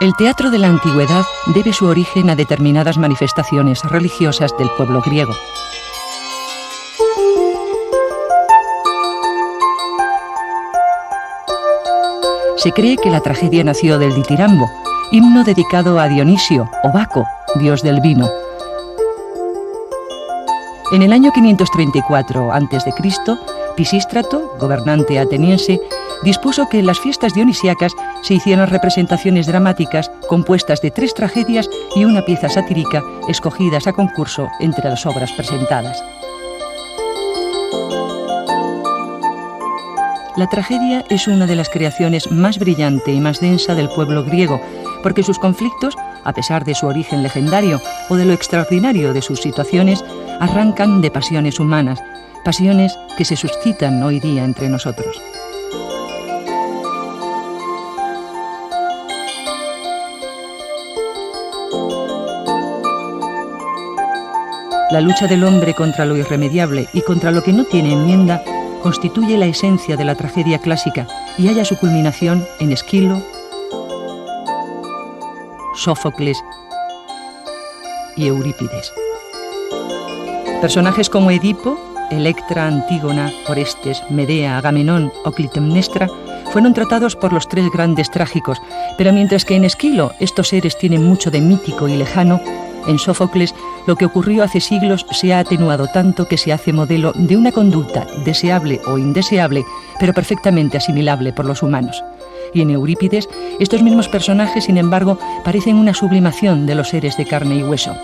El teatro de la antigüedad debe su origen a determinadas manifestaciones religiosas del pueblo griego. Se cree que la tragedia nació del ditirambo, himno dedicado a Dionisio o Baco, dios del vino. En el año 534 a.C., Pisístrato, gobernante ateniense, dispuso que en las fiestas dionisíacas se hicieran representaciones dramáticas compuestas de 3 tragedias y una pieza satírica escogidas a concurso entre las obras presentadas. La tragedia es una de las creaciones más brillante y más densa del pueblo griego, porque sus conflictos, a pesar de su origen legendario o de lo extraordinario de sus situaciones, arrancan de pasiones humanas, pasiones que se suscitan hoy día entre nosotros. La lucha del hombre contra lo irremediable y contra lo que no tiene enmienda constituye la esencia de la tragedia clásica y halla su culminación en Esquilo, Sófocles y Eurípides. Personajes como Edipo, Electra, Antígona, Orestes, Medea, Agamenón o Clitemnestra fueron tratados por los 3 grandes trágicos, pero mientras que en Esquilo estos seres tienen mucho de mítico y lejano, en Sófocles lo que ocurrió hace siglos se ha atenuado tanto que se hace modelo de una conducta deseable o indeseable, pero perfectamente asimilable por los humanos. Y en Eurípides, estos mismos personajes, sin embargo, parecen una sublimación de los seres de carne y hueso.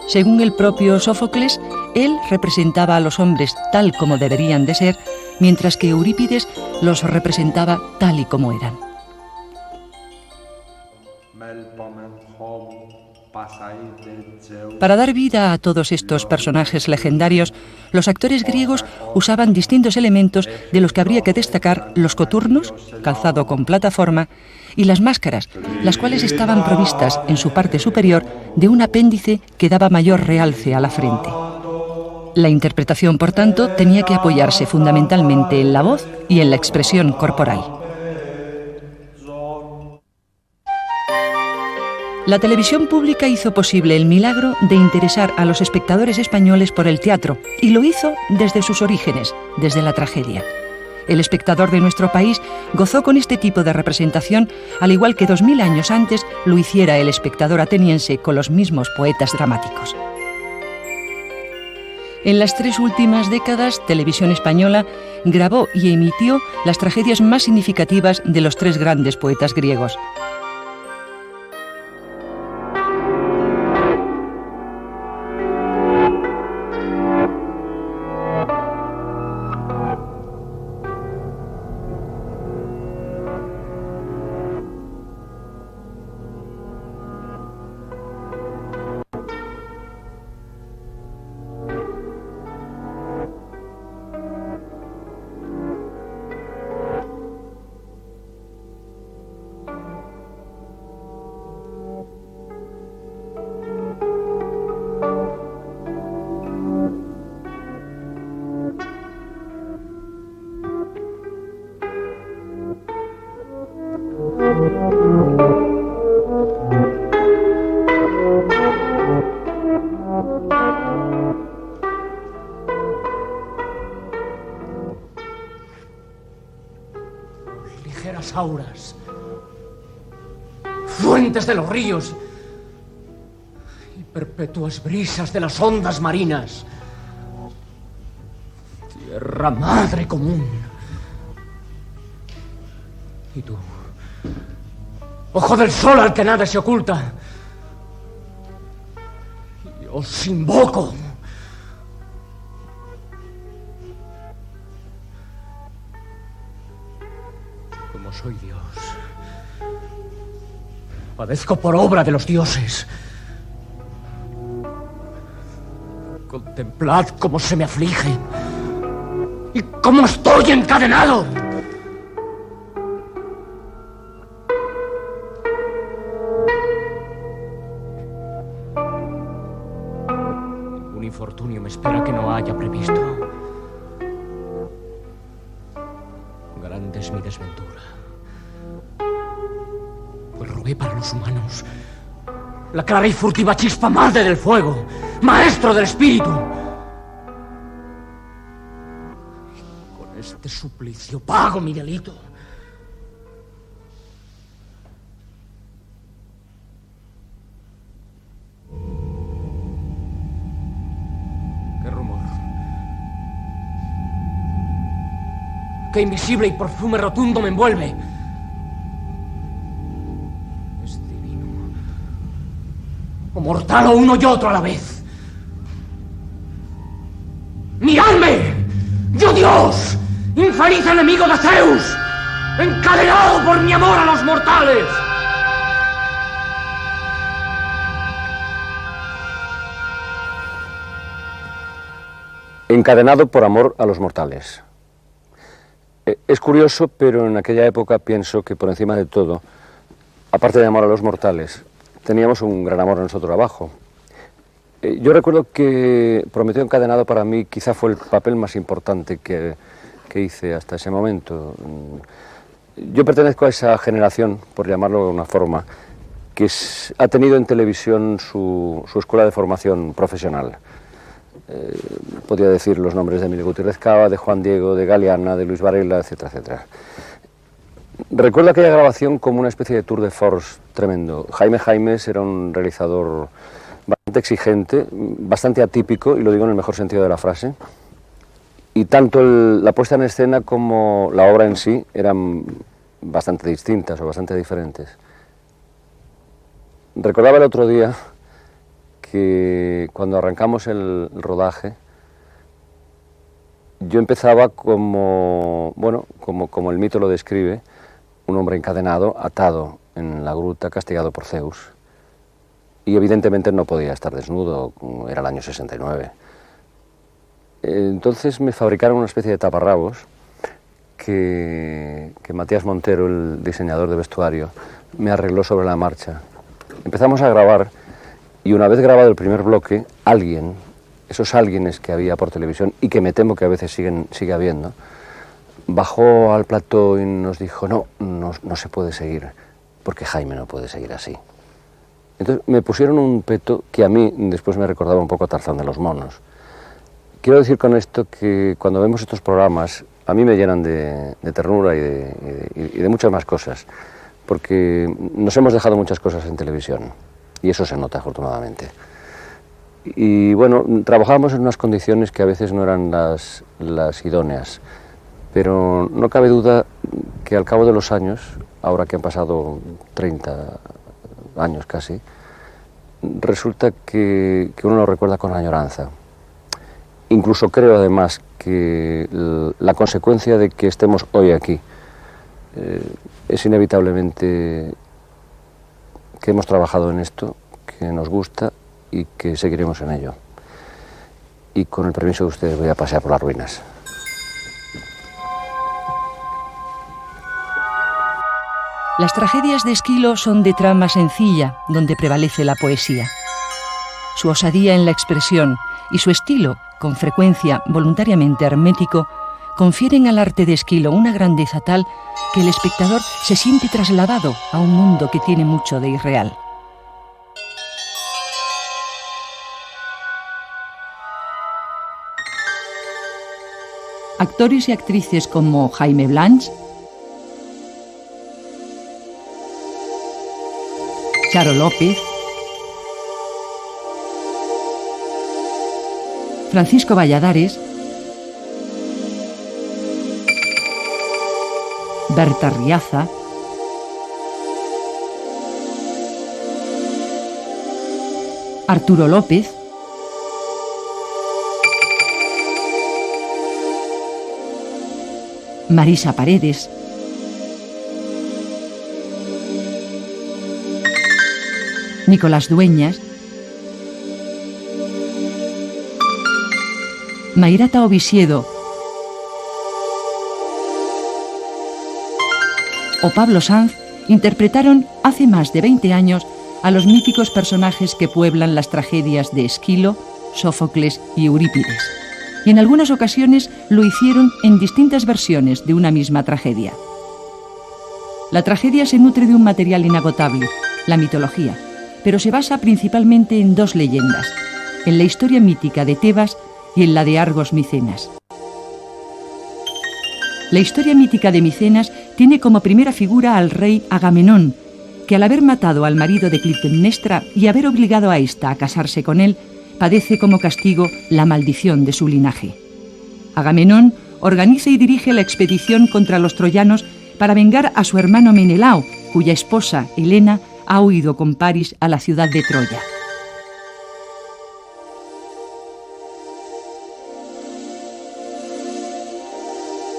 Según el propio Sófocles, él representaba a los hombres tal como deberían de ser, mientras que Eurípides los representaba tal y como eran. Para dar vida a todos estos personajes legendarios, los actores griegos usaban distintos elementos de los que habría que destacar los coturnos, calzado con plataforma, y las máscaras, las cuales estaban provistas en su parte superior de un apéndice que daba mayor realce a la frente. La interpretación, por tanto, tenía que apoyarse fundamentalmente en la voz y en la expresión corporal. La televisión pública hizo posible el milagro de interesar a los espectadores españoles por el teatro, y lo hizo desde sus orígenes, desde la tragedia. El espectador de nuestro país gozó con este tipo de representación, al igual que 2000 años antes lo hiciera el espectador ateniense con los mismos poetas dramáticos. En las 3 últimas décadas, Televisión Española grabó y emitió las tragedias más significativas de los 3 grandes poetas griegos. las auras, fuentes de los ríos y perpetuas brisas de las ondas marinas. Tierra madre común. Y tú, ojo del sol al que nada se oculta, y os invoco. Como soy Dios, padezco por obra de los dioses. Contemplad cómo se me aflige y cómo estoy encadenado. Ningún infortunio me espera que no haya previsto. Grande es mi desventura, pues robé para los humanos la clara y furtiva chispa madre del fuego, maestro del espíritu. Con este suplicio pago mi delito. ¿Qué rumor? ¿Qué invisible y perfume rotundo me envuelve? Es divino. O mortal o uno y otro a la vez. ¡Miradme! ¡Yo Dios! ¡Infeliz enemigo de Zeus! ¡Encadenado por mi amor a los mortales! Encadenado por amor a los mortales. Es curioso, pero en aquella época pienso que por encima de todo, aparte de amor a los mortales, teníamos un gran amor a nuestro trabajo. Yo recuerdo que Prometeo encadenado para mí quizá fue el papel más importante que hice hasta ese momento. Yo pertenezco a esa generación, por llamarlo de una forma, que ha tenido en televisión su escuela de formación profesional. Podría decir los nombres de Emilio Gutiérrez Cava, de Juan Diego, de Galeana, de Luis Varela, etcétera, etcétera. Recuerdo aquella grabación como una especie de tour de force tremendo. Jaime Jaimes era un realizador bastante exigente, bastante atípico, y lo digo en el mejor sentido de la frase. Y tanto la puesta en escena como la obra en sí eran bastante distintas o bastante diferentes. Recordaba el otro día que cuando arrancamos el rodaje, yo empezaba como el mito lo describe, un hombre encadenado, atado en la gruta, castigado por Zeus. Y evidentemente no podía estar desnudo, era el año 69. Entonces me fabricaron una especie de taparrabos que Matías Montero, el diseñador de vestuario, me arregló sobre la marcha. Empezamos a grabar. Y una vez grabado el primer bloque, alguien, esos alguienes que había por televisión y que me temo que a veces sigue habiendo, bajó al plató y nos dijo, no se puede seguir, porque Jaime no puede seguir así. Entonces me pusieron un peto que a mí después me recordaba un poco a Tarzán de los monos. Quiero decir con esto que cuando vemos estos programas, a mí me llenan de ternura y de muchas más cosas, porque nos hemos dejado muchas cosas en televisión. Y eso se nota, afortunadamente. Y bueno, trabajábamos en unas condiciones que a veces no eran las idóneas, pero no cabe duda que al cabo de los años, ahora que han pasado 30 años casi, resulta que uno lo recuerda con añoranza. Incluso creo además que la consecuencia de que estemos hoy aquí es inevitablemente que hemos trabajado en esto, que nos gusta y que seguiremos en ello. Y con el permiso de ustedes voy a pasear por las ruinas. Las tragedias de Esquilo son de trama sencilla, donde prevalece la poesía. Su osadía en la expresión y su estilo, con frecuencia voluntariamente hermético, confieren al arte de Esquilo una grandeza tal que el espectador se siente trasladado a un mundo que tiene mucho de irreal. Actores y actrices como Jaime Blanch, Charo López, Francisco Valladares, Berta Riaza, Arturo López, Marisa Paredes, Nicolás Dueñas, Mayrata Oviedo o Pablo Sanz interpretaron hace más de 20 años a los míticos personajes que pueblan las tragedias de Esquilo, Sófocles y Eurípides. Y en algunas ocasiones lo hicieron en distintas versiones de una misma tragedia. La tragedia se nutre de un material inagotable, la mitología, pero se basa principalmente en dos leyendas, en la historia mítica de Tebas y en la de Argos Micenas. La historia mítica de Micenas tiene como primera figura al rey Agamenón, que al haber matado al marido de Clitemnestra y haber obligado a ésta a casarse con él, padece como castigo la maldición de su linaje. Agamenón organiza y dirige la expedición contra los troyanos para vengar a su hermano Menelao, cuya esposa, Helena, ha huido con Paris a la ciudad de Troya.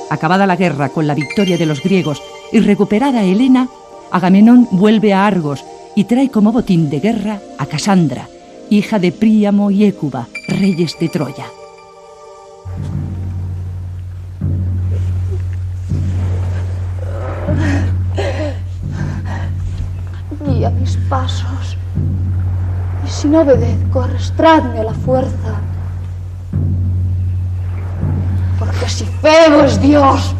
Acabada la guerra con la victoria de los griegos y recuperada Helena, Agamenón vuelve a Argos y trae como botín de guerra a Casandra, hija de Príamo y Hécuba, reyes de Troya. Guía mis pasos, y si no obedezco, arrastradme a la fuerza. Porque si Febo es Dios,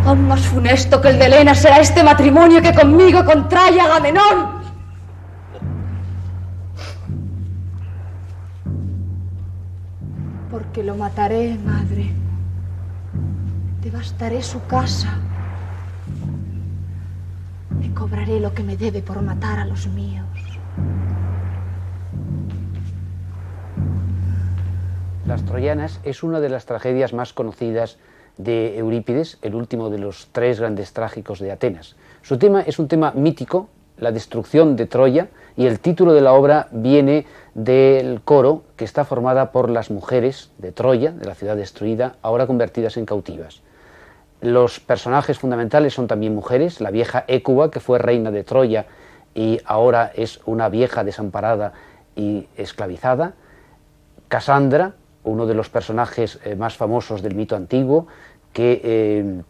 aún más funesto que el de Helena será este matrimonio que conmigo contrae Agamenón. Porque lo mataré, madre. Devastaré su casa. Me cobraré lo que me debe por matar a los míos. Las Troyanas es una de las tragedias más conocidas de Eurípides, el último de los tres grandes trágicos de Atenas. Su tema es un tema mítico, la destrucción de Troya, y el título de la obra viene del coro que está formada por las mujeres de Troya, de la ciudad destruida, ahora convertidas en cautivas. Los personajes fundamentales son también mujeres, la vieja Hécuba, que fue reina de Troya y ahora es una vieja desamparada y esclavizada, Casandra, uno de los personajes más famosos del mito antiguo, que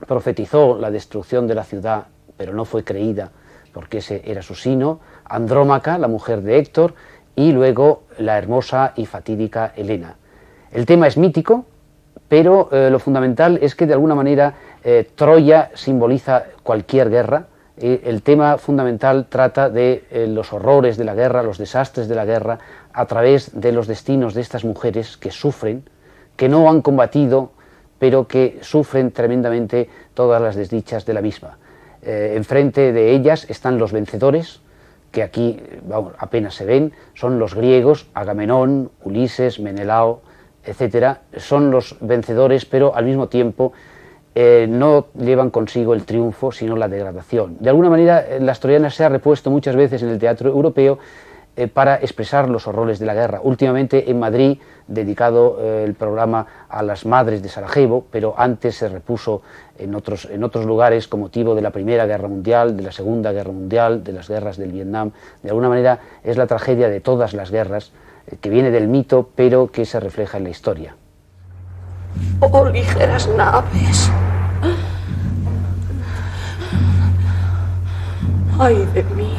profetizó la destrucción de la ciudad, pero no fue creída porque ese era su sino, Andrómaca, la mujer de Héctor, y luego la hermosa y fatídica Helena. El tema es mítico, pero lo fundamental es que de alguna manera Troya simboliza cualquier guerra. El tema fundamental trata de los horrores de la guerra, los desastres de la guerra, a través de los destinos de estas mujeres que sufren, que no han combatido, pero que sufren tremendamente todas las desdichas de la misma. Enfrente de ellas están los vencedores, que aquí apenas se ven, son los griegos, Agamenón, Ulises, Menelao, etc. Son los vencedores, pero al mismo tiempo no llevan consigo el triunfo, sino la degradación. De alguna manera, las troyanas se ha repuesto muchas veces en el teatro europeo para expresar los horrores de la guerra. Últimamente en Madrid, dedicado el programa a las madres de Sarajevo, pero antes se repuso en otros lugares con motivo de la Primera Guerra Mundial, de la Segunda Guerra Mundial, de las guerras del Vietnam. De alguna manera es la tragedia de todas las guerras, que viene del mito, pero que se refleja en la historia. Oh, ligeras naves. Ay de mí.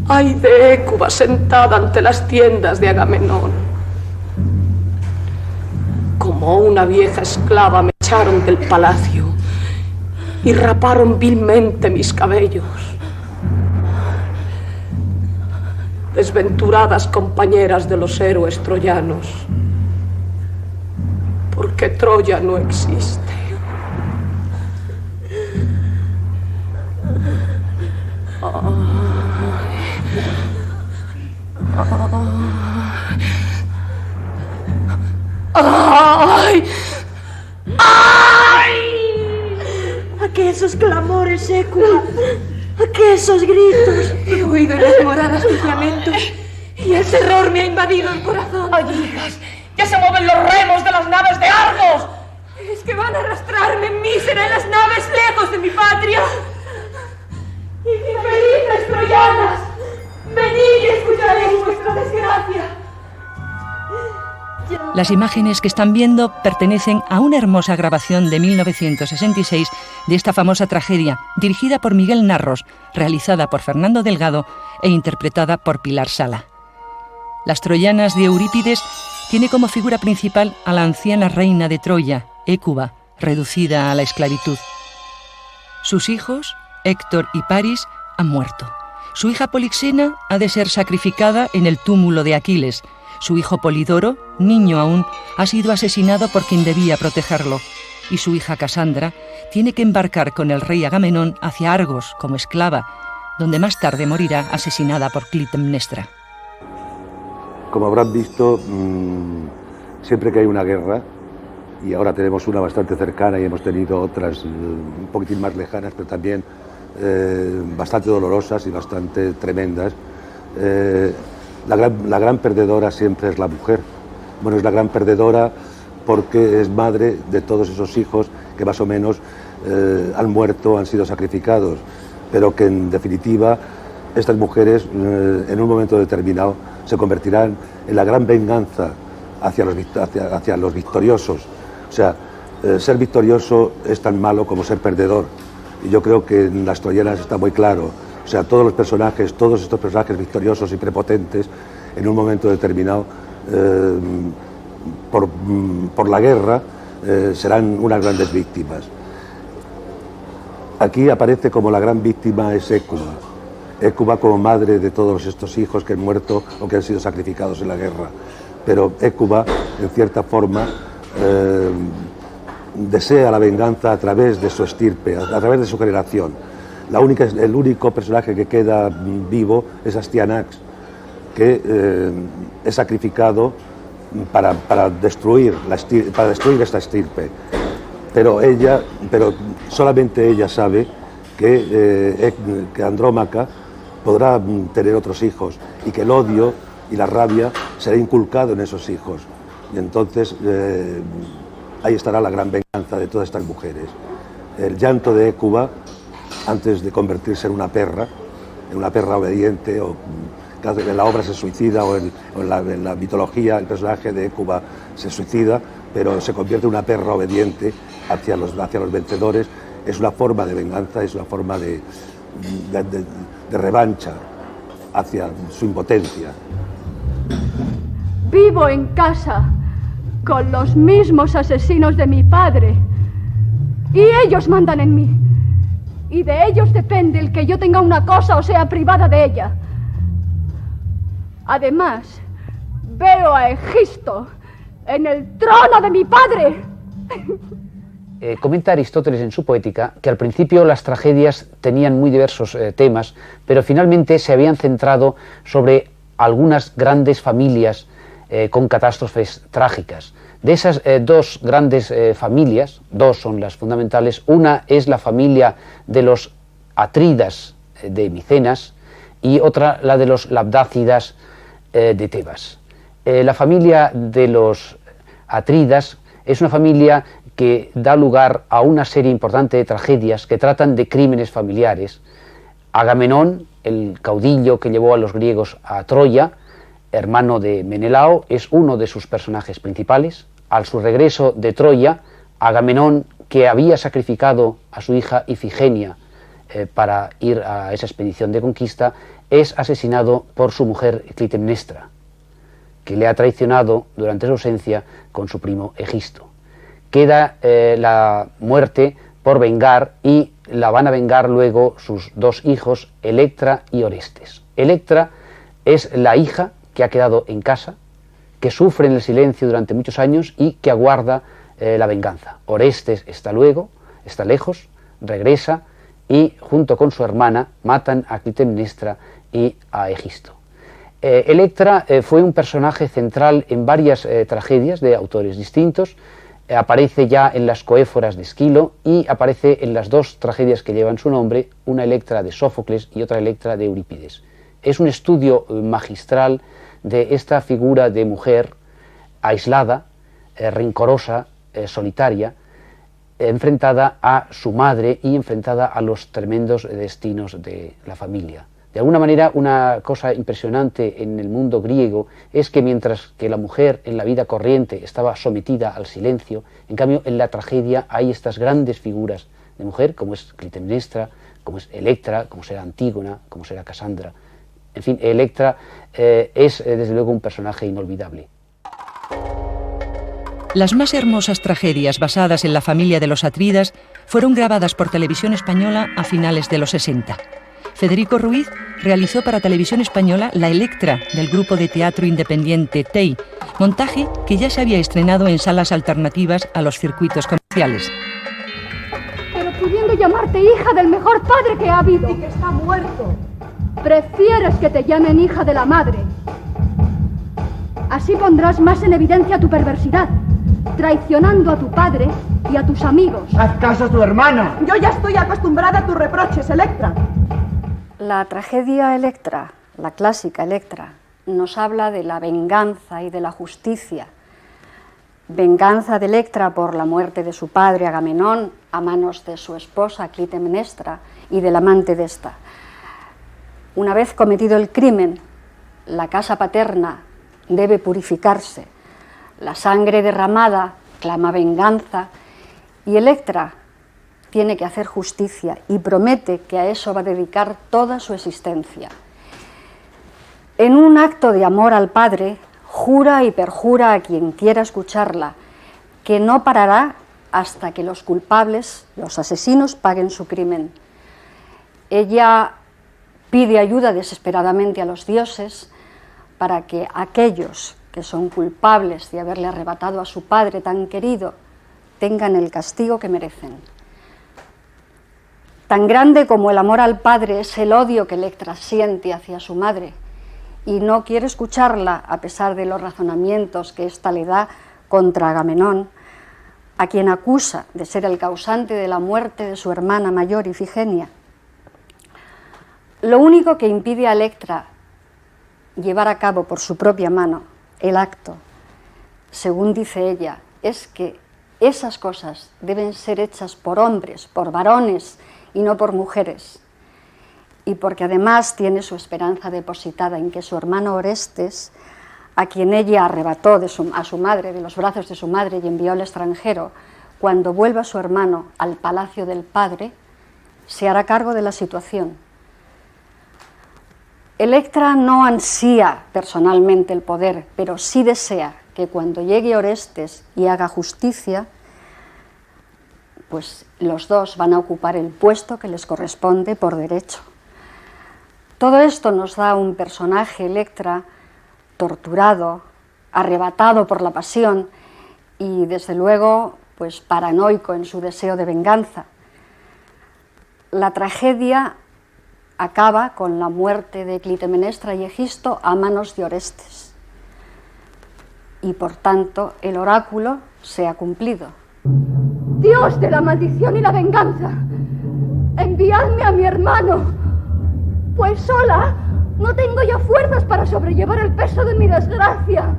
Ay de Hécuba sentada ante las tiendas de Agamenón. Como una vieja esclava me echaron del palacio y raparon vilmente mis cabellos. Desventuradas compañeras de los héroes troyanos, porque Troya no existe. ¡Ay! ¡Ay! ¿A qué esos clamores, Hécuba? ¿A qué esos gritos? He oído las moradas tus lamentos y el terror me ha invadido el corazón. ¡Ay, hijas! ¡Ya se mueven los remos de las naves de Argos! Es que van a arrastrarme mísera en las naves lejos de mi patria. Infelices troyanas, venid y escucharéis vuestra desgracia. Las imágenes que están viendo pertenecen a una hermosa grabación de 1966 de esta famosa tragedia, dirigida por Miguel Narros, realizada por Fernando Delgado e interpretada por Pilar Sala. Las Troyanas de Eurípides tiene como figura principal a la anciana reina de Troya, Hécuba, reducida a la esclavitud. Sus hijos, Héctor y Paris, han muerto. Su hija Polixena ha de ser sacrificada en el túmulo de Aquiles. Su hijo Polidoro, niño aún, ha sido asesinado por quien debía protegerlo. Y su hija Casandra tiene que embarcar con el rey Agamenón hacia Argos como esclava, donde más tarde morirá asesinada por Clitemnestra. Como habrán visto, siempre que hay una guerra, y ahora tenemos una bastante cercana y hemos tenido otras un poquitín más lejanas, pero también bastante dolorosas y bastante tremendas, la gran perdedora siempre es la mujer. Bueno, es la gran perdedora porque es madre de todos esos hijos que más o menos han muerto, han sido sacrificados, pero que en definitiva estas mujeres en un momento determinado se convertirán en la gran venganza hacia los victoriosos. O sea, ser victorioso es tan malo como ser perdedor. Y yo creo que en las troyanas está muy claro. O sea, todos estos personajes victoriosos y prepotentes, en un momento determinado, por la guerra, serán unas grandes víctimas. Aquí aparece como la gran víctima es Hécuba. Hécuba como madre de todos estos hijos que han muerto o que han sido sacrificados en la guerra. Pero Hécuba, en cierta forma, desea la venganza a través de su estirpe, a través de su generación. El único personaje que queda vivo es Astyanax, que es sacrificado para destruir esta estirpe. Pero solamente ella sabe que Andrómaca podrá tener otros hijos y que el odio y la rabia será inculcado en esos hijos. Y entonces ahí estará la gran venganza de todas estas mujeres. El llanto de Hécuba, antes de convertirse en una perra obediente, o en la obra se suicida, o en la mitología el personaje de Hécuba se suicida, pero se convierte en una perra obediente hacia los vencedores. Es una forma de venganza, es una forma de revancha hacia su impotencia. Vivo en casa con los mismos asesinos de mi padre y ellos mandan en mí. Y de ellos depende el que yo tenga una cosa o sea privada de ella. Además, veo a Egisto en el trono de mi padre. Comenta Aristóteles en su Poética que al principio las tragedias tenían muy diversos temas, pero finalmente se habían centrado sobre algunas grandes familias con catástrofes trágicas. De esas dos grandes familias, dos son las fundamentales. Una es la familia de los Atridas de Micenas y otra la de los Labdácidas de Tebas. La familia de los Atridas es una familia que da lugar a una serie importante de tragedias que tratan de crímenes familiares. Agamenón, el caudillo que llevó a los griegos a Troya, hermano de Menelao, es uno de sus personajes principales. Al su regreso de Troya, Agamenón, que había sacrificado a su hija Ifigenia para ir a esa expedición de conquista, es asesinado por su mujer Clitemnestra, que le ha traicionado durante su ausencia con su primo Egisto. Queda la muerte por vengar y la van a vengar luego sus dos hijos, Electra y Orestes. Electra es la hija que ha quedado en casa, que sufre en el silencio durante muchos años y que aguarda la venganza. Orestes está lejos, regresa y junto con su hermana matan a Clitemnestra y a Egisto. Electra fue un personaje central en varias tragedias de autores distintos. Aparece ya en las Coéforas de Esquilo y aparece en las dos tragedias que llevan su nombre, una Electra de Sófocles y otra Electra de Eurípides. Es un estudio magistral de esta figura de mujer aislada, rencorosa, solitaria, enfrentada a su madre y enfrentada a los tremendos destinos de la familia. De alguna manera, una cosa impresionante en el mundo griego es que mientras que la mujer en la vida corriente estaba sometida al silencio, en cambio en la tragedia hay estas grandes figuras de mujer, como es Clitemnestra, como es Electra, como será Antígona, como será Casandra. En fin, Electra es desde luego un personaje inolvidable. Las más hermosas tragedias basadas en la familia de los Atrídas fueron grabadas por Televisión Española a finales de los 60. Federico Ruiz realizó para Televisión Española la Electra del grupo de teatro independiente TEI, montaje que ya se había estrenado en salas alternativas a los circuitos comerciales. Pero pudiendo llamarte hija del mejor padre que ha habido. Y que está muerto. Prefieres que te llamen hija de la madre. Así pondrás más en evidencia tu perversidad, traicionando a tu padre y a tus amigos. Haz caso a tu hermana. Yo ya estoy acostumbrada a tus reproches, Electra. La tragedia Electra, la clásica Electra, nos habla de la venganza y de la justicia. Venganza de Electra por la muerte de su padre Agamenón a manos de su esposa Clitemnestra y del amante de esta. Una vez cometido el crimen, la casa paterna debe purificarse. La sangre derramada clama venganza y Electra tiene que hacer justicia y promete que a eso va a dedicar toda su existencia. En un acto de amor al padre, jura y perjura a quien quiera escucharla que no parará hasta que los culpables, los asesinos, paguen su crimen. Ella pide ayuda desesperadamente a los dioses para que aquellos que son culpables de haberle arrebatado a su padre tan querido tengan el castigo que merecen. Tan grande como el amor al padre es el odio que Electra siente hacia su madre y no quiere escucharla a pesar de los razonamientos que ésta le da contra Agamenón, a quien acusa de ser el causante de la muerte de su hermana mayor Ifigenia. Lo único que impide a Electra llevar a cabo por su propia mano el acto, según dice ella, es que esas cosas deben ser hechas por hombres, por varones y no por mujeres, y porque además tiene su esperanza depositada en que su hermano Orestes, a quien ella arrebató a su madre, de los brazos de su madre y envió al extranjero, cuando vuelva su hermano al palacio del padre, se hará cargo de la situación. Electra no ansía personalmente el poder, pero sí desea que cuando llegue Orestes y haga justicia, pues los dos van a ocupar el puesto que les corresponde por derecho. Todo esto nos da un personaje, Electra, torturado, arrebatado por la pasión y desde luego pues paranoico en su deseo de venganza. La tragedia acaba con la muerte de Clitemnestra y Egisto a manos de Orestes y por tanto el oráculo se ha cumplido. Dios de la maldición y la venganza, enviadme a mi hermano, pues sola no tengo ya fuerzas para sobrellevar el peso de mi desgracia.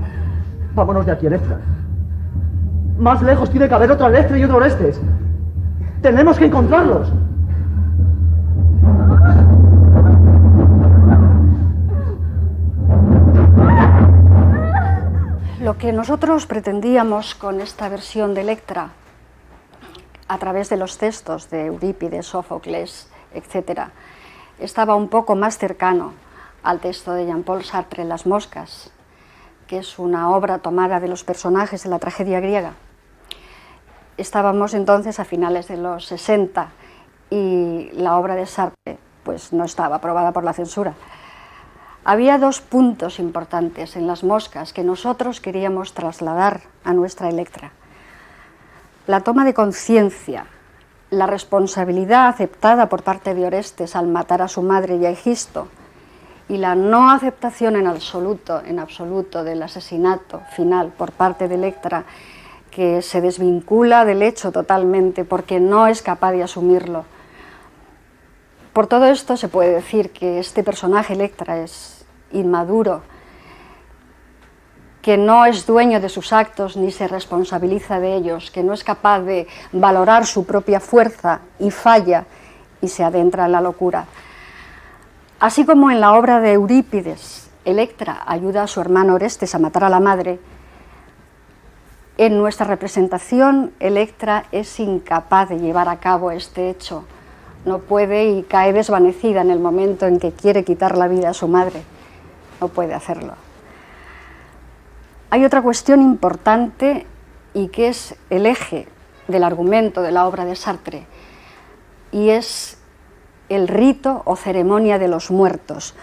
Vámonos de aquí, Electra. Más lejos tiene que haber otra Electra y otro Orestes. Tenemos que encontrarlos. Lo que nosotros pretendíamos con esta versión de Electra, a través de los textos de Eurípides, Sófocles, etc., estaba un poco más cercano al texto de Jean-Paul Sartre, Las moscas, que es una obra tomada de los personajes de la tragedia griega. Estábamos entonces a finales de los 60 y la obra de Sartre pues, no estaba aprobada por la censura. Había dos puntos importantes en Las moscas que nosotros queríamos trasladar a nuestra Electra. La toma de conciencia la responsabilidad aceptada por parte de Orestes al matar a su madre y a Egisto, y la no aceptación en absoluto del asesinato final por parte de Electra, que se desvincula del hecho totalmente porque no es capaz de asumirlo. Por todo esto se puede decir que este personaje Electra es inmaduro, que no es dueño de sus actos ni se responsabiliza de ellos, que no es capaz de valorar su propia fuerza y falla y se adentra en la locura. Así como en la obra de Eurípides, Electra ayuda a su hermano Orestes a matar a la madre, en nuestra representación Electra es incapaz de llevar a cabo este hecho. No puede y cae desvanecida en el momento en que quiere quitar la vida a su madre. No puede hacerlo. Hay otra cuestión importante y que es el eje del argumento de la obra de Sartre, y es el rito o ceremonia de los muertos.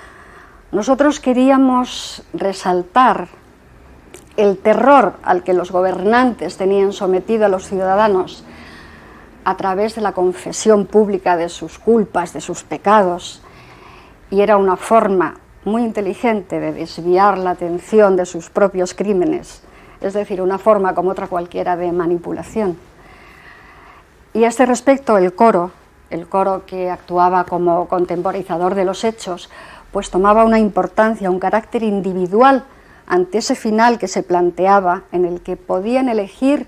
Nosotros queríamos resaltar el terror al que los gobernantes tenían sometido a los ciudadanos a través de la confesión pública de sus culpas, de sus pecados, y era una forma muy inteligente de desviar la atención de sus propios crímenes, es decir, una forma como otra cualquiera de manipulación. Y a este respecto el coro que actuaba como contemporizador de los hechos, pues tomaba una importancia, un carácter individual ante ese final que se planteaba, en el que podían elegir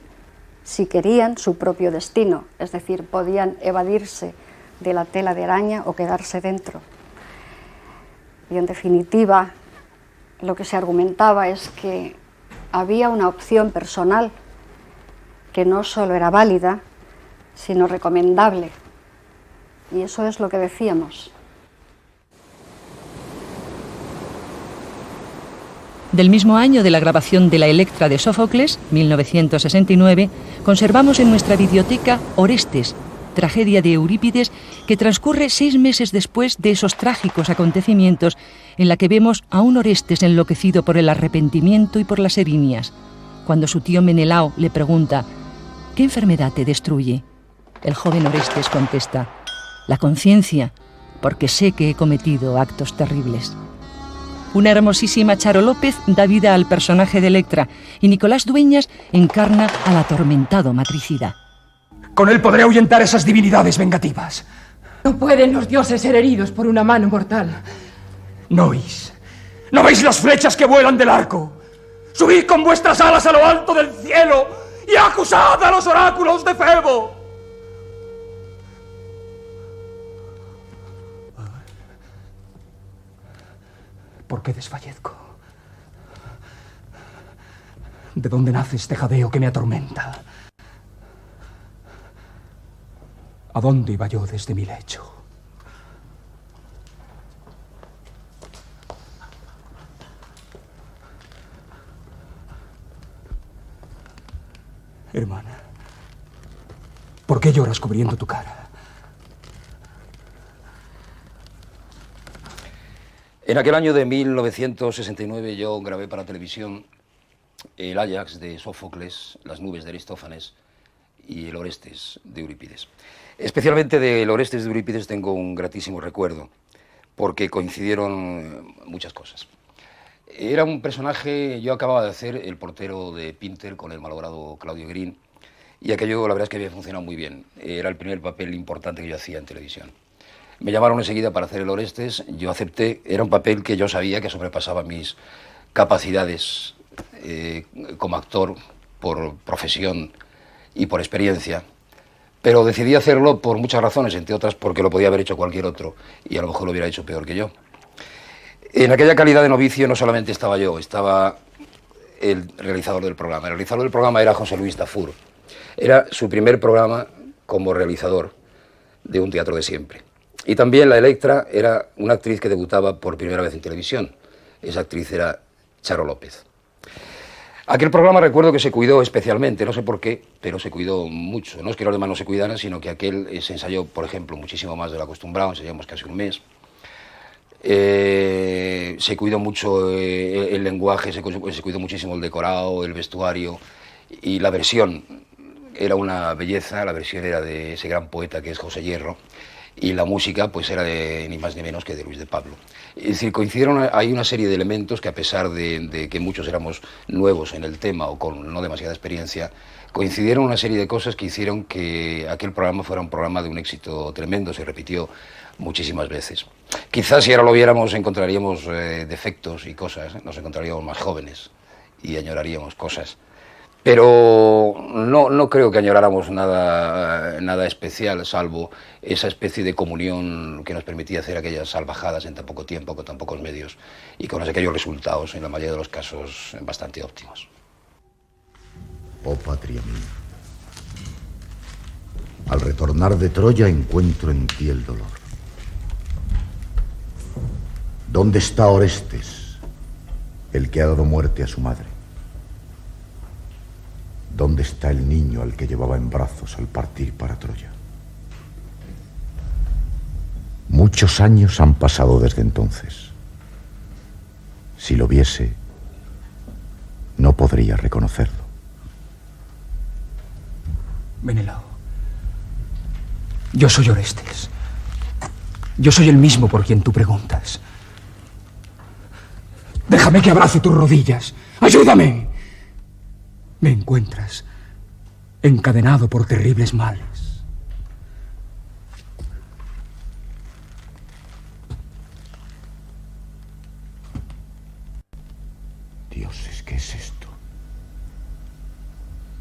si querían su propio destino, es decir, podían evadirse de la tela de araña o quedarse dentro. Y en definitiva, lo que se argumentaba es que había una opción personal que no solo era válida, sino recomendable. Y eso es lo que decíamos. Del mismo año de la grabación de la Electra de Sófocles, 1969, conservamos en nuestra biblioteca Orestes, tragedia de Eurípides, que transcurre 6 meses después de esos trágicos acontecimientos en la que vemos a un Orestes enloquecido por el arrepentimiento y por las erinias. Cuando su tío Menelao le pregunta: ¿qué enfermedad te destruye?, el joven Orestes contesta: la conciencia, porque sé que he cometido actos terribles. Una hermosísima Charo López da vida al personaje de Electra y Nicolás Dueñas encarna al atormentado matricida. Con él podré ahuyentar esas divinidades vengativas. No pueden los dioses ser heridos por una mano mortal. ¿No oís? ¿No veis las flechas que vuelan del arco? Subid con vuestras alas a lo alto del cielo y acusad a los oráculos de Febo. ¿Por qué desfallezco? ¿De dónde nace este jadeo que me atormenta? ¿A dónde iba yo desde mi lecho? Hermana, ¿por qué lloras cubriendo tu cara? En aquel año de 1969 yo grabé para televisión el Áyax de Sófocles, las nubes de Aristófanes y el Orestes de Eurípides. Especialmente del Orestes de Eurípides tengo un gratísimo recuerdo, porque coincidieron muchas cosas. Era un personaje, yo acababa de hacer el portero de Pinter con el malogrado Claudio Green, y aquello la verdad es que había funcionado muy bien. Era el primer papel importante que yo hacía en televisión. Me llamaron enseguida para hacer el Orestes, yo acepté, era un papel que yo sabía que sobrepasaba mis capacidades como actor por profesión y por experiencia, pero decidí hacerlo por muchas razones, entre otras porque lo podía haber hecho cualquier otro y a lo mejor lo hubiera hecho peor que yo. En aquella calidad de novicio no solamente estaba yo, estaba el realizador del programa. El realizador del programa era José Luis Tafur. Era su primer programa como realizador de un teatro de siempre. Y también la Electra era una actriz que debutaba por primera vez en televisión. Esa actriz era Charo López. Aquel programa recuerdo que se cuidó especialmente, no sé por qué, pero se cuidó mucho. No es que los demás no se cuidaran, sino que aquel se ensayó, por ejemplo, muchísimo más de lo acostumbrado, ensayamos casi un mes. Se cuidó mucho el lenguaje, se cuidó muchísimo el decorado, el vestuario y la versión era una belleza, la versión era de ese gran poeta que es José Hierro, y la música pues era de ni más ni menos que de Luis de Pablo. Es decir, coincidieron, hay una serie de elementos que, a pesar de que muchos éramos nuevos en el tema o con no demasiada experiencia, coincidieron una serie de cosas que hicieron que aquel programa fuera un programa de un éxito tremendo. Se repitió muchísimas veces. Quizás si ahora lo viéramos encontraríamos defectos y cosas, nos encontraríamos más jóvenes y añoraríamos cosas. Pero no creo que añoráramos nada especial, salvo esa especie de comunión que nos permitía hacer aquellas salvajadas en tan poco tiempo, con tan pocos medios, y con aquellos resultados, en la mayoría de los casos, bastante óptimos. Oh patria mía, al retornar de Troya encuentro en ti el dolor. ¿Dónde está Orestes, el que ha dado muerte a su madre? ¿Dónde está el niño al que llevaba en brazos al partir para Troya? Muchos años han pasado desde entonces. Si lo viese, no podría reconocerlo. Menelao, yo soy Orestes. Yo soy el mismo por quien tú preguntas. Déjame que abrace tus rodillas. ¡Ayúdame! Me encuentras encadenado por terribles males. Dioses, ¿qué es esto?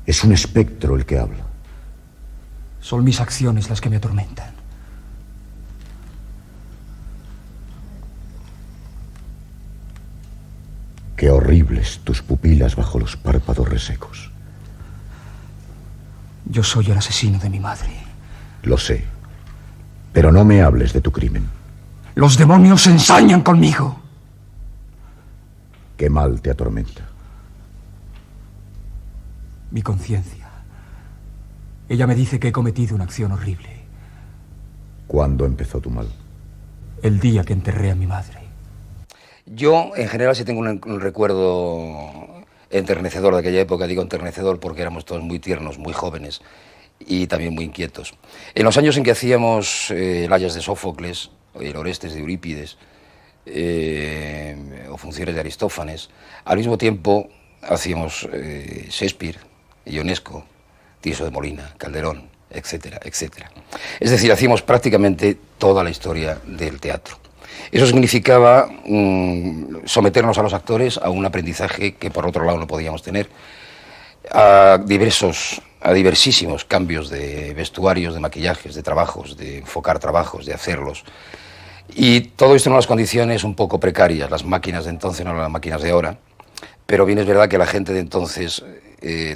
Es un espectro el que habla. Son mis acciones las que me atormentan. Qué horribles tus pupilas bajo los párpados resecos. Yo soy el asesino de mi madre. Lo sé, pero no me hables de tu crimen. Los demonios se ensañan conmigo. ¿Qué mal te atormenta? Mi conciencia. Ella me dice que he cometido una acción horrible. ¿Cuándo empezó tu mal? El día que enterré a mi madre. Yo, en general, sí tengo un recuerdo enternecedor de aquella época. Digo enternecedor porque éramos todos muy tiernos, muy jóvenes y también muy inquietos. En los años en que hacíamos el Ayas de Sófocles, o el Orestes de Eurípides, o funciones de Aristófanes, al mismo tiempo hacíamos Shakespeare, Ionesco, Tirso de Molina, Calderón, etcétera, etcétera. Es decir, hacíamos prácticamente toda la historia del teatro. Eso significaba someternos a los actores a un aprendizaje que por otro lado no podíamos tener, a diversísimos cambios de vestuarios, de maquillajes, de trabajos, de enfocar trabajos, de hacerlos. Y todo esto en unas condiciones un poco precarias. Las máquinas de entonces no eran las máquinas de ahora, pero bien es verdad que la gente de entonces,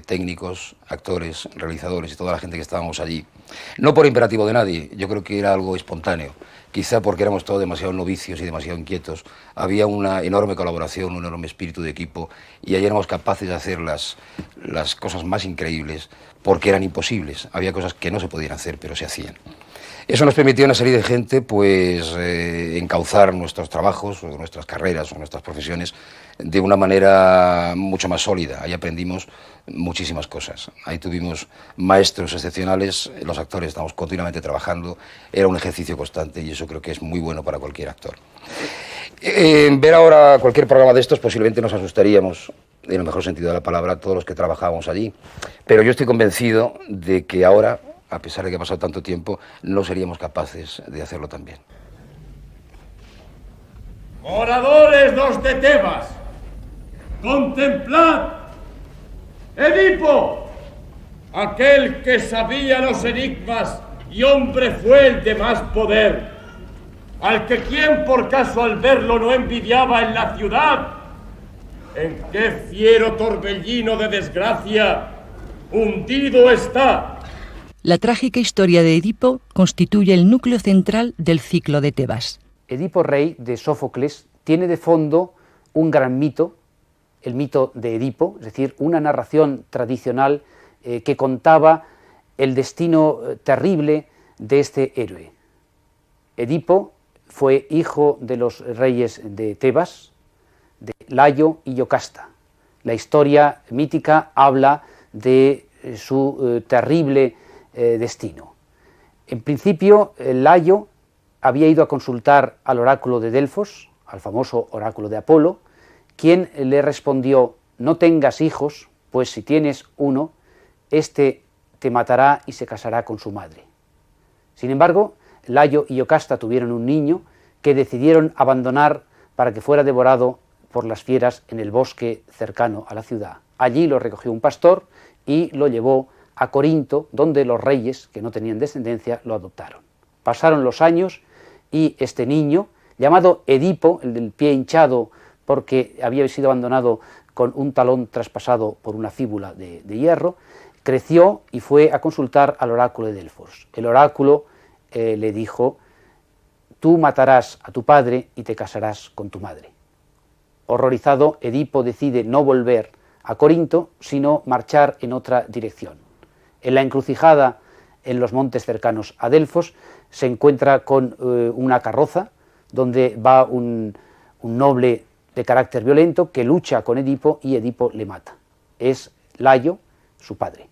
técnicos, actores, realizadores y toda la gente que estábamos allí, no por imperativo de nadie, yo creo que era algo espontáneo, quizá porque éramos todos demasiado novicios y demasiado inquietos, había una enorme colaboración, un enorme espíritu de equipo, y ahí éramos capaces de hacer las cosas más increíbles porque eran imposibles. Había cosas que no se podían hacer, pero se hacían. Eso nos permitió a una serie de gente pues encauzar nuestros trabajos, o nuestras carreras, o nuestras profesiones de una manera mucho más sólida. Ahí aprendimos muchísimas cosas. Ahí tuvimos maestros excepcionales, los actores estamos continuamente trabajando, era un ejercicio constante y eso creo que es muy bueno para cualquier actor. Ver ahora cualquier programa de estos posiblemente nos asustaríamos, en el mejor sentido de la palabra, todos los que trabajábamos allí, pero yo estoy convencido de que ahora, a pesar de que ha pasado tanto tiempo, no seríamos capaces de hacerlo también. Oradores los de Tebas, contemplad, Edipo, aquel que sabía los enigmas y hombre fue el de más poder, al que quien por caso al verlo no envidiaba en la ciudad, en qué fiero torbellino de desgracia hundido está. La trágica historia de Edipo constituye el núcleo central del ciclo de Tebas. Edipo Rey de Sófocles tiene de fondo un gran mito, el mito de Edipo, es decir, una narración tradicional que contaba el destino terrible de este héroe. Edipo fue hijo de los reyes de Tebas, de Layo y Yocasta. La historia mítica habla de su terrible destino. En principio, Layo había ido a consultar al oráculo de Delfos, al famoso oráculo de Apolo, quien le respondió: no tengas hijos, pues si tienes uno, éste te matará y se casará con su madre. Sin embargo, Layo y Yocasta tuvieron un niño que decidieron abandonar para que fuera devorado por las fieras en el bosque cercano a la ciudad. Allí lo recogió un pastor y lo llevó a Corinto, donde los reyes, que no tenían descendencia, lo adoptaron. Pasaron los años y este niño, llamado Edipo, el del pie hinchado porque había sido abandonado con un talón traspasado por una fíbula de hierro, creció y fue a consultar al oráculo de Delfos. El oráculo le dijo: tú matarás a tu padre y te casarás con tu madre. Horrorizado, Edipo decide no volver a Corinto, sino marchar en otra dirección. En la encrucijada, en los montes cercanos a Delfos, se encuentra con una carroza donde va un noble de carácter violento que lucha con Edipo y Edipo le mata. Es Layo, su padre.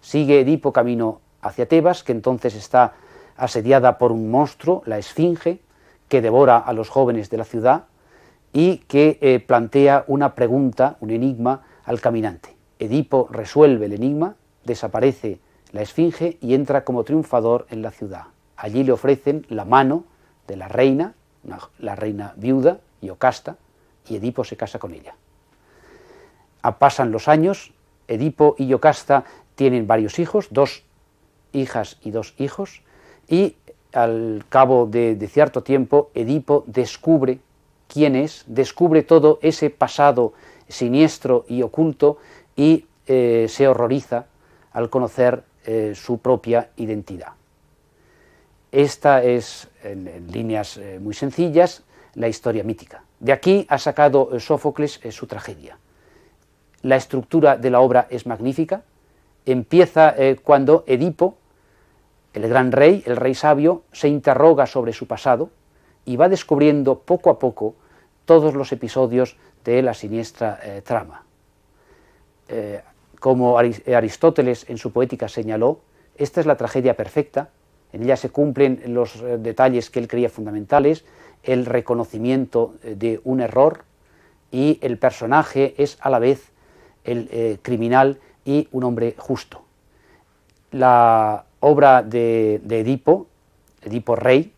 Sigue Edipo camino hacia Tebas, que entonces está asediada por un monstruo, la Esfinge, que devora a los jóvenes de la ciudad y que plantea una pregunta, un enigma al caminante. Edipo resuelve el enigma, desaparece la Esfinge y entra como triunfador en la ciudad. Allí le ofrecen la mano de la reina viuda, Yocasta, y Edipo se casa con ella. Pasan los años, Edipo y Yocasta tienen varios hijos, 2 hijas y 2 hijos, y al cabo de cierto tiempo Edipo descubre quién es, descubre todo ese pasado siniestro y oculto y se horroriza al conocer su propia identidad. Esta es, en líneas muy sencillas, la historia mítica. De aquí ha sacado Sófocles su tragedia. La estructura de la obra es magnífica. Empieza cuando Edipo, el gran rey, el rey sabio, se interroga sobre su pasado y va descubriendo poco a poco todos los episodios de la siniestra trama. Como Aristóteles en su Poética señaló, esta es la tragedia perfecta. En ella se cumplen los detalles que él creía fundamentales, el reconocimiento de un error, y el personaje es a la vez el criminal y un hombre justo. La obra de Edipo, Edipo Rey,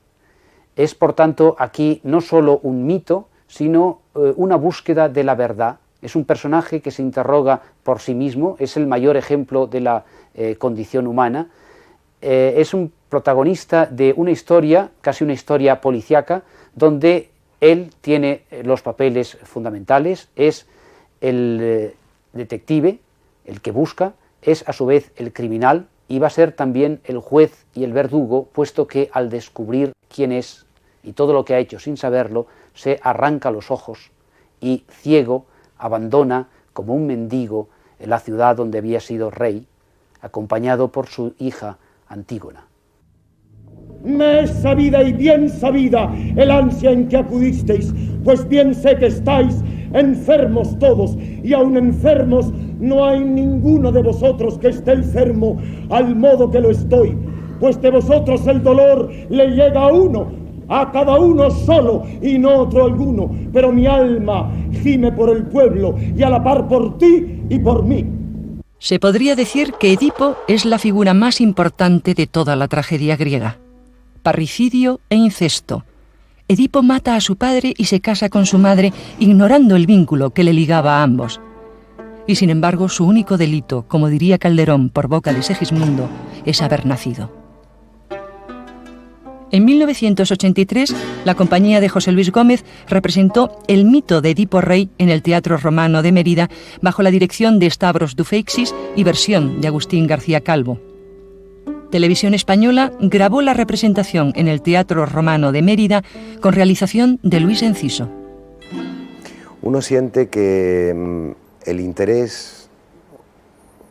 es por tanto aquí no solo un mito, sino una búsqueda de la verdad. Es un personaje que se interroga por sí mismo, es el mayor ejemplo de la condición humana. Es un protagonista de una historia, casi una historia policíaca, donde él tiene los papeles fundamentales, es el detective, el que busca, es a su vez el criminal y va a ser también el juez y el verdugo, puesto que al descubrir quién es y todo lo que ha hecho sin saberlo, se arranca los ojos y ciego abandona como un mendigo en la ciudad donde había sido rey, acompañado por su hija Antígona. Me es sabida y bien sabida el ansia en que acudisteis, pues bien sé que estáis enfermos todos, y aun enfermos no hay ninguno de vosotros que esté enfermo al modo que lo estoy, pues de vosotros el dolor le llega a uno, a cada uno solo y no otro alguno, pero mi alma gime por el pueblo y a la par por ti y por mí. Se podría decir que Edipo es la figura más importante de toda la tragedia griega. Parricidio e incesto. Edipo mata a su padre y se casa con su madre, ignorando el vínculo que le ligaba a ambos. Y sin embargo, su único delito, como diría Calderón por boca de Segismundo, es haber nacido. En 1983, la compañía de José Luis Gómez representó el mito de Edipo Rey en el Teatro Romano de Mérida, bajo la dirección de Stavros Dufeixis y versión de Agustín García Calvo. Televisión Española grabó la representación en el Teatro Romano de Mérida con realización de Luis Enciso. Uno siente que el interés,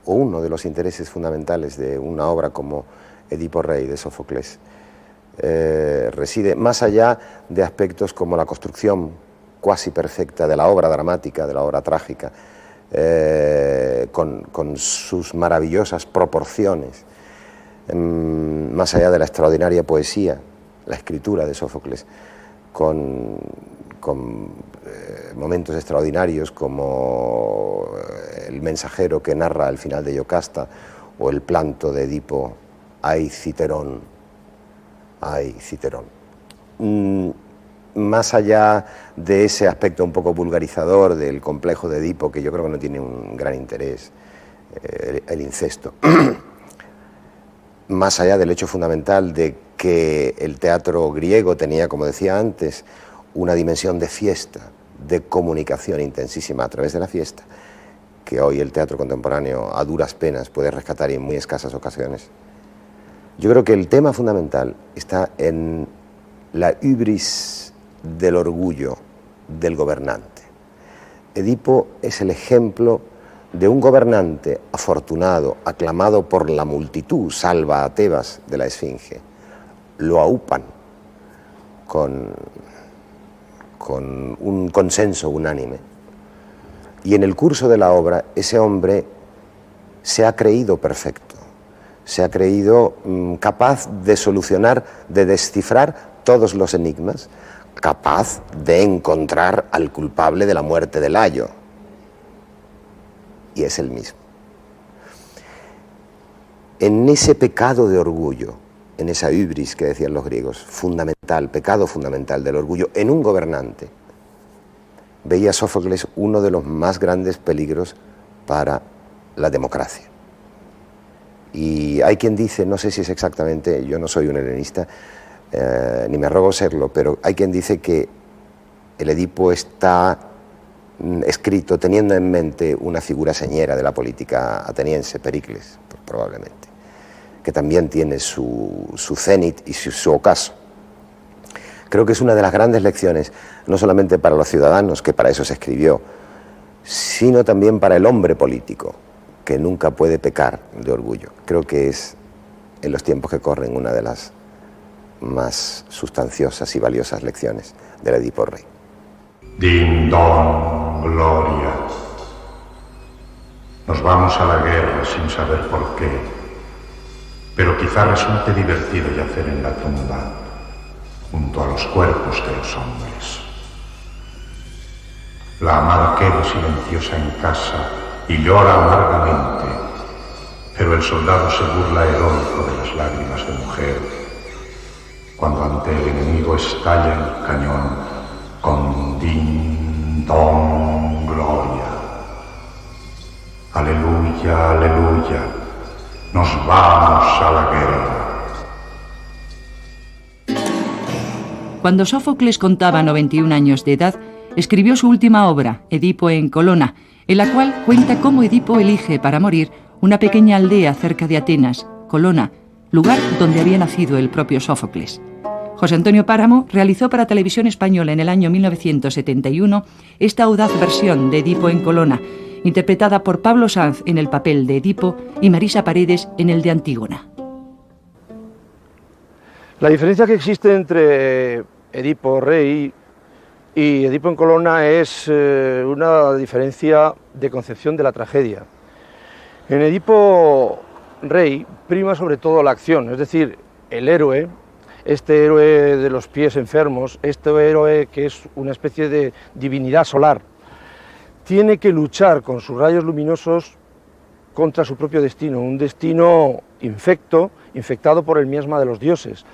o uno de los intereses fundamentales de una obra como Edipo Rey de Sófocles, reside más allá de aspectos como la construcción cuasi perfecta de la obra dramática, de la obra trágica, con sus maravillosas proporciones, más allá de la extraordinaria poesía, la escritura de Sófocles, con momentos extraordinarios como el mensajero que narra al final de Yocasta, o el planto de Edipo, ay Citerón, ay Citerón. Más allá de ese aspecto un poco vulgarizador del complejo de Edipo, que yo creo que no tiene un gran interés, el incesto, más allá del hecho fundamental de que el teatro griego tenía, como decía antes, una dimensión de fiesta, de comunicación intensísima a través de la fiesta, que hoy el teatro contemporáneo a duras penas puede rescatar y en muy escasas ocasiones. Yo creo que el tema fundamental está en la hubris del orgullo del gobernante. Edipo es el ejemplo de un gobernante afortunado, aclamado por la multitud, salva a Tebas de la Esfinge. Lo aupan con un consenso unánime. Y en el curso de la obra, ese hombre se ha creído perfecto, se ha creído capaz de solucionar, de descifrar todos los enigmas, capaz de encontrar al culpable de la muerte de Layo. Y es el mismo. En ese pecado de orgullo, en esa hubris que decían los griegos, fundamental, pecado fundamental del orgullo, en un gobernante, veía Sófocles uno de los más grandes peligros para la democracia. Y hay quien dice, no sé si es exactamente, yo no soy un helenista, ni me arrogo serlo, pero hay quien dice que el Edipo está escrito teniendo en mente una figura señera de la política ateniense, Pericles, probablemente, que también tiene su cenit y su ocaso. Creo que es una de las grandes lecciones, no solamente para los ciudadanos, que para eso se escribió, sino también para el hombre político, que nunca puede pecar de orgullo. Creo que es, en los tiempos que corren, una de las más sustanciosas y valiosas lecciones del Edipo Rey. Din don, gloria. Nos vamos a la guerra sin saber por qué, pero quizá resulte divertido yacer en la tumba, junto a los cuerpos de los hombres. La amada queda silenciosa en casa y llora amargamente, pero el soldado se burla heroico de las lágrimas de mujer, cuando ante el enemigo estalla el cañón con din, don, gloria. Aleluya, aleluya, nos vamos a la guerra. Cuando Sófocles contaba 91 años de edad, escribió su última obra, Edipo en Colona, en la cual cuenta cómo Edipo elige para morir una pequeña aldea cerca de Atenas, Colona, lugar donde había nacido el propio Sófocles. José Antonio Páramo realizó para Televisión Española en el año 1971 esta audaz versión de Edipo en Colona, interpretada por Pablo Sanz en el papel de Edipo y Marisa Paredes en el de Antígona. La diferencia que existe entre Edipo Rey y Edipo en Colona es una diferencia de concepción de la tragedia. En Edipo Rey prima sobre todo la acción, es decir, el héroe, este héroe de los pies enfermos, este héroe que es una especie de divinidad solar, tiene que luchar con sus rayos luminosos contra su propio destino, un destino infectado por el miasma de los dioses,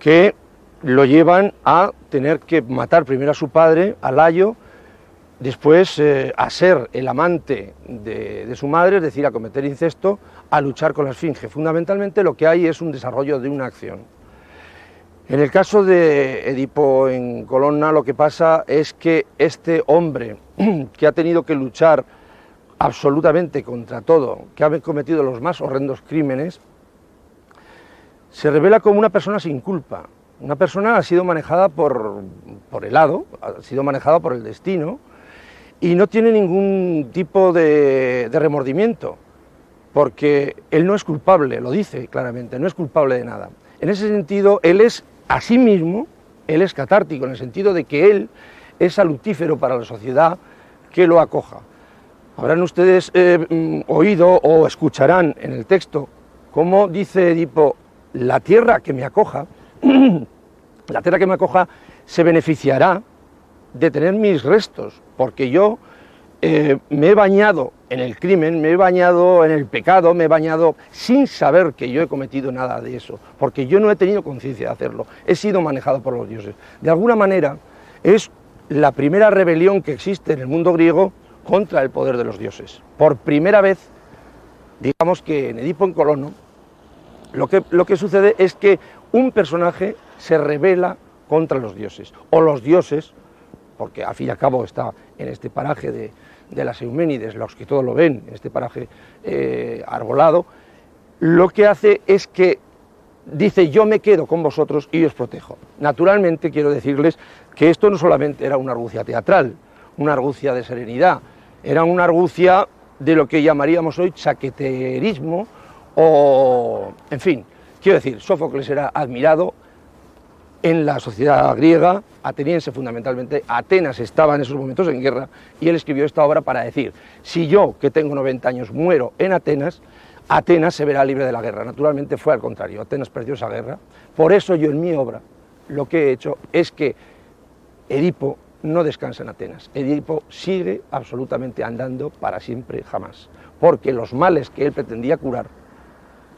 que lo llevan a tener que matar primero a su padre, a Layo, después a ser el amante de su madre, es decir, a cometer incesto, a luchar con la Esfinge. Fundamentalmente lo que hay es un desarrollo de una acción. En el caso de Edipo en Colona, lo que pasa es que este hombre que ha tenido que luchar absolutamente contra todo, que ha cometido los más horrendos crímenes, se revela como una persona sin culpa. Una persona ha sido manejada por el hado, ha sido manejada por el destino y no tiene ningún tipo de remordimiento, porque él no es culpable, lo dice claramente, no es culpable de nada. En ese sentido, él es a sí mismo, él es catártico, en el sentido de que él es salutífero para la sociedad que lo acoja. Habrán ustedes oído o escucharán en el texto cómo dice Edipo: la tierra que me acoja, la tierra que me acoja se beneficiará de tener mis restos, porque yo me he bañado en el crimen, me he bañado en el pecado, me he bañado sin saber que yo he cometido nada de eso, porque yo no he tenido conciencia de hacerlo, he sido manejado por los dioses. De alguna manera es la primera rebelión que existe en el mundo griego contra el poder de los dioses. Por primera vez, digamos que en Edipo en Colono, lo que sucede es que un personaje se rebela contra los dioses, o los dioses, porque al fin y al cabo está en este paraje de las Euménides, los que todos lo ven, en este paraje arbolado, lo que hace es que dice: yo me quedo con vosotros y os protejo. Naturalmente quiero decirles que esto no solamente era una argucia teatral, una argucia de serenidad, era una argucia de lo que llamaríamos hoy chaqueterismo, o, en fin, quiero decir, Sófocles era admirado en la sociedad griega, ateniense fundamentalmente. Atenas estaba en esos momentos en guerra, y él escribió esta obra para decir: si yo, que tengo 90 años, muero en Atenas, Atenas se verá libre de la guerra. Naturalmente fue al contrario, Atenas perdió esa guerra. Por eso yo en mi obra lo que he hecho es que Edipo no descansa en Atenas, Edipo sigue absolutamente andando para siempre, jamás, porque los males que él pretendía curar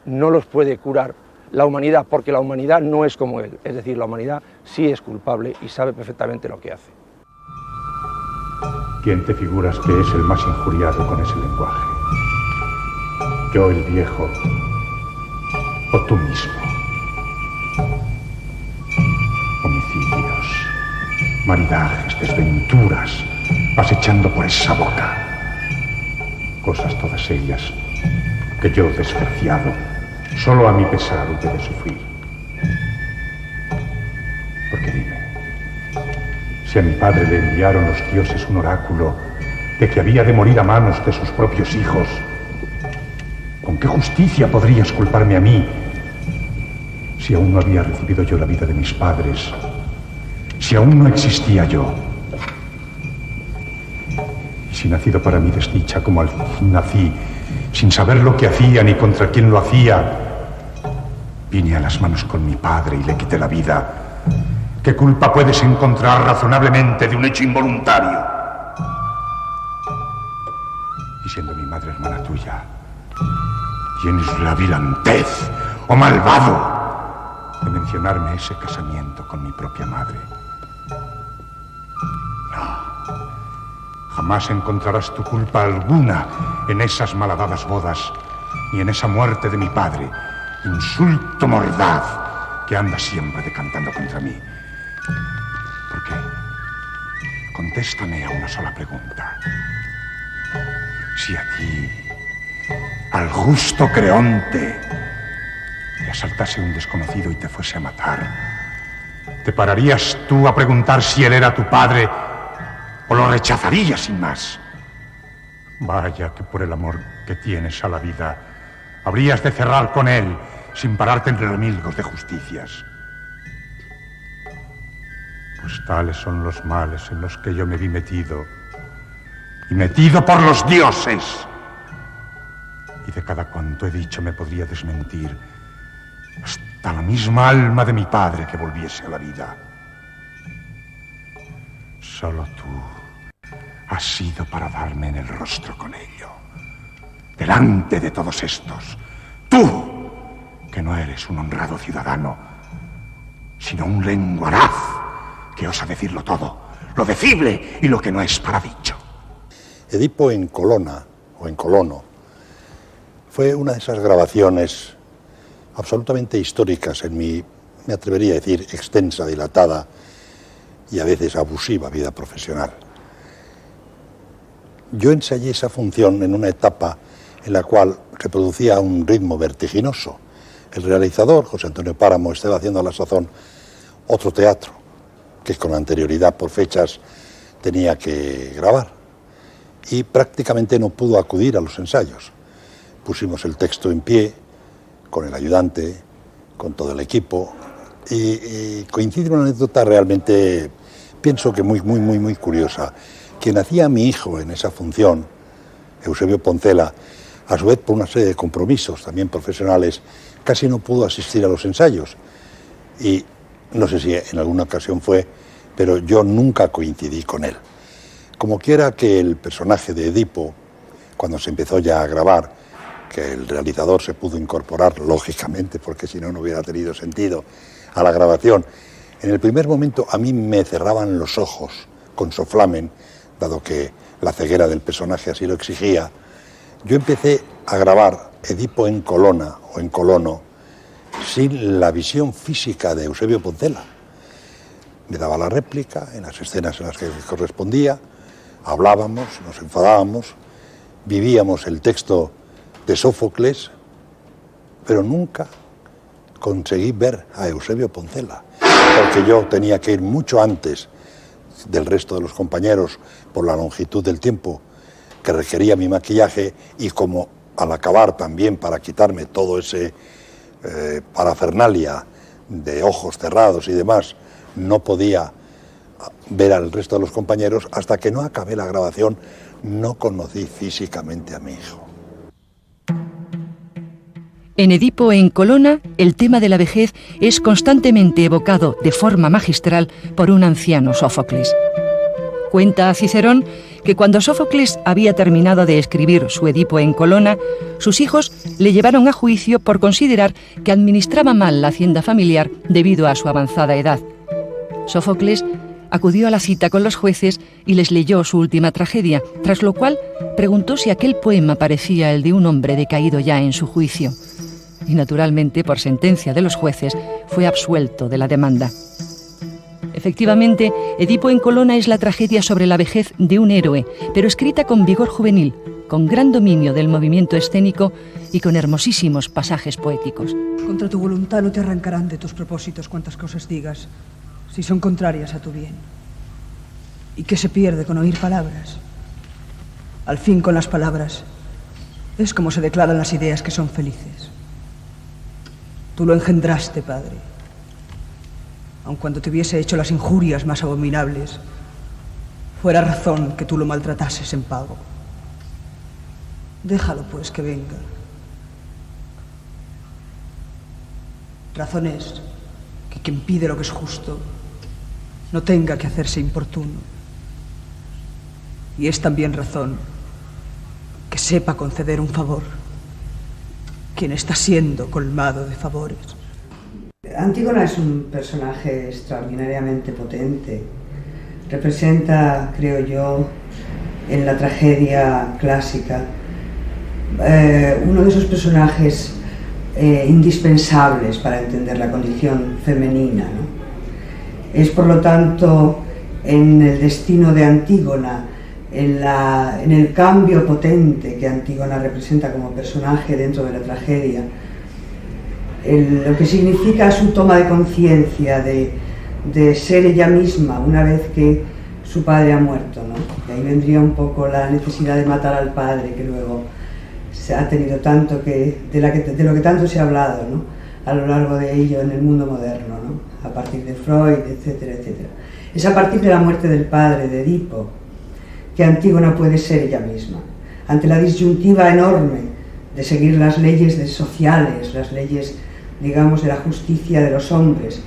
no los puede curar la humanidad, porque la humanidad no es como él, es decir, la humanidad sí es culpable y sabe perfectamente lo que hace. ¿Quién te figuras que es el más injuriado con ese lenguaje? ¿Yo el viejo o tú mismo? Homicidios, maridajes, desventuras, vas echando por esa boca. Cosas todas ellas que yo, desgraciado, solo a mi pesar hube de sufrir. Porque dime, si a mi padre le enviaron los dioses un oráculo de que había de morir a manos de sus propios hijos, ¿con qué justicia podrías culparme a mí si aún no había recibido yo la vida de mis padres, si aún no existía yo? Y si nacido para mi desdicha como al fin nací, sin saber lo que hacía ni contra quién lo hacía, vine a las manos con mi padre y le quité la vida, ¿qué culpa puedes encontrar razonablemente de un hecho involuntario? Y siendo mi madre hermana tuya, ¿tienes la vilantez o malvado de mencionarme ese casamiento con mi propia madre? No, jamás encontrarás tu culpa alguna en esas malhadadas bodas, ni en esa muerte de mi padre, insulto mordaz que anda siempre decantando contra mí. ¿Por qué? Contéstame a una sola pregunta. Si a ti, al justo Creonte, te asaltase un desconocido y te fuese a matar, ¿te pararías tú a preguntar si él era tu padre o lo rechazarías sin más? Vaya que por el amor que tienes a la vida habrías de cerrar con él sin pararte entre remilgos de justicias. Pues tales son los males en los que yo me vi metido, y metido por los dioses. Y de cada cuanto he dicho me podría desmentir hasta la misma alma de mi padre que volviese a la vida. Solo tú has sido para darme en el rostro con ello, delante de todos estos. Tú, que no eres un honrado ciudadano, sino un lenguaraz que osa decirlo todo, lo decible y lo que no es para dicho. Edipo en Colona, o en Colono, fue una de esas grabaciones absolutamente históricas en mi, me atrevería a decir, extensa, dilatada y a veces abusiva vida profesional. Yo ensayé esa función en una etapa en la cual se producía un ritmo vertiginoso. El realizador, José Antonio Páramo, estaba haciendo a la sazón otro teatro, que con anterioridad por fechas tenía que grabar, y prácticamente no pudo acudir a los ensayos. Pusimos el texto en pie, con el ayudante, con todo el equipo, y coincide una anécdota realmente, pienso que muy curiosa. Quien hacía a mi hijo en esa función Eusebio Poncela, a su vez por una serie de compromisos también profesionales, casi no pudo asistir a los ensayos. Y no sé si en alguna ocasión fue, pero yo nunca coincidí con él. Como quiera que el personaje de Edipo, cuando se empezó ya a grabar, que el realizador se pudo incorporar, lógicamente, porque si no, no hubiera tenido sentido, a la grabación, en el primer momento a mí me cerraban los ojos con soflamen, dado que la ceguera del personaje así lo exigía. Yo empecé a grabar Edipo en Colona o en Colono sin la visión física de Eusebio Poncela. Me daba la réplica en las escenas en las que correspondía, hablábamos, nos enfadábamos, vivíamos el texto de Sófocles, pero nunca conseguí ver a Eusebio Poncela, porque yo tenía que ir mucho antes del resto de los compañeros por la longitud del tiempo que requería mi maquillaje, y como al acabar también para quitarme todo ese parafernalia de ojos cerrados y demás, no podía ver al resto de los compañeros. Hasta que no acabé la grabación no conocí físicamente a mi hijo. En Edipo en Colona, el tema de la vejez es constantemente evocado de forma magistral por un anciano Sófocles. Cuenta Cicerón que cuando Sófocles había terminado de escribir su Edipo en Colona, sus hijos le llevaron a juicio por considerar que administraba mal la hacienda familiar debido a su avanzada edad. Sófocles acudió a la cita con los jueces y les leyó su última tragedia, tras lo cual preguntó si aquel poema parecía el de un hombre decaído ya en su juicio. Y naturalmente, por sentencia de los jueces, fue absuelto de la demanda. Efectivamente, Edipo en Colona es la tragedia sobre la vejez de un héroe, pero escrita con vigor juvenil, con gran dominio del movimiento escénico y con hermosísimos pasajes poéticos. Contra tu voluntad no te arrancarán de tus propósitos cuantas cosas digas, si son contrarias a tu bien. ¿Y qué se pierde con oír palabras? Al fin, con las palabras es como se declaran las ideas que son felices. Tú lo engendraste, Padre, aun cuando te hubiese hecho las injurias más abominables, fuera razón que tú lo maltratases en pago. Déjalo, pues, que venga. Razón es que quien pide lo que es justo no tenga que hacerse importuno. Y es también razón que sepa conceder un favor quien está siendo colmado de favores. Antígona es un personaje extraordinariamente potente. Representa, creo yo, en la tragedia clásica, uno de esos personajes indispensables para entender la condición femenina, ¿no? Es, por lo tanto, en el destino de Antígona, en el cambio potente que Antígona representa como personaje dentro de la tragedia, lo que significa su toma de conciencia de ser ella misma una vez que su padre ha muerto, ¿no? Y ahí vendría un poco la necesidad de matar al padre, que luego se ha tenido tanto de lo que tanto se ha hablado, ¿no? A lo largo de ello en el mundo moderno, ¿no? A partir de Freud, etcétera, etcétera. Es a partir de la muerte del padre de Edipo que Antígona puede ser ella misma, ante la disyuntiva enorme de seguir las leyes sociales, las leyes, digamos, de la justicia de los hombres,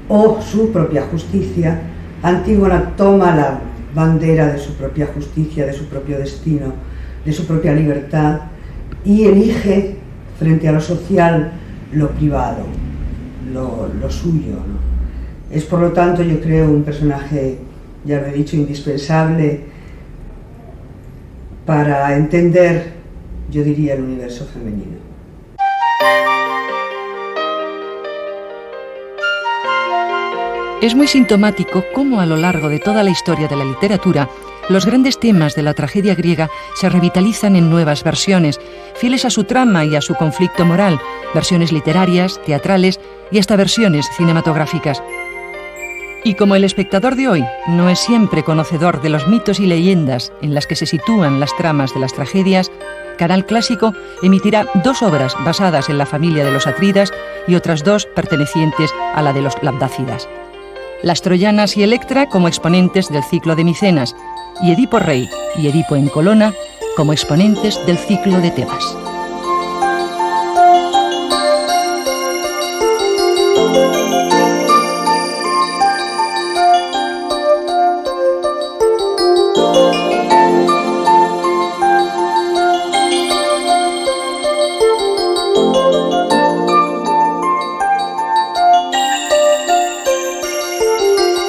o su propia justicia. Antígona toma la bandera de su propia justicia, de su propio destino, de su propia libertad, y elige, frente a lo social, lo privado, lo suyo, ¿no? Es, por lo tanto, yo creo, un personaje, ya lo he dicho, indispensable para entender, yo diría, el universo femenino. Es muy sintomático cómo a lo largo de toda la historia de la literatura los grandes temas de la tragedia griega se revitalizan en nuevas versiones, fieles a su trama y a su conflicto moral, versiones literarias, teatrales y hasta versiones cinematográficas. Y como el espectador de hoy no es siempre conocedor de los mitos y leyendas en las que se sitúan las tramas de las tragedias, Canal Clásico emitirá 2 obras basadas en la familia de los Atrídas y otras 2 pertenecientes a la de los Labdácidas. Las Troyanas y Electra como exponentes del ciclo de Micenas, y Edipo Rey y Edipo en Colona como exponentes del ciclo de Tebas.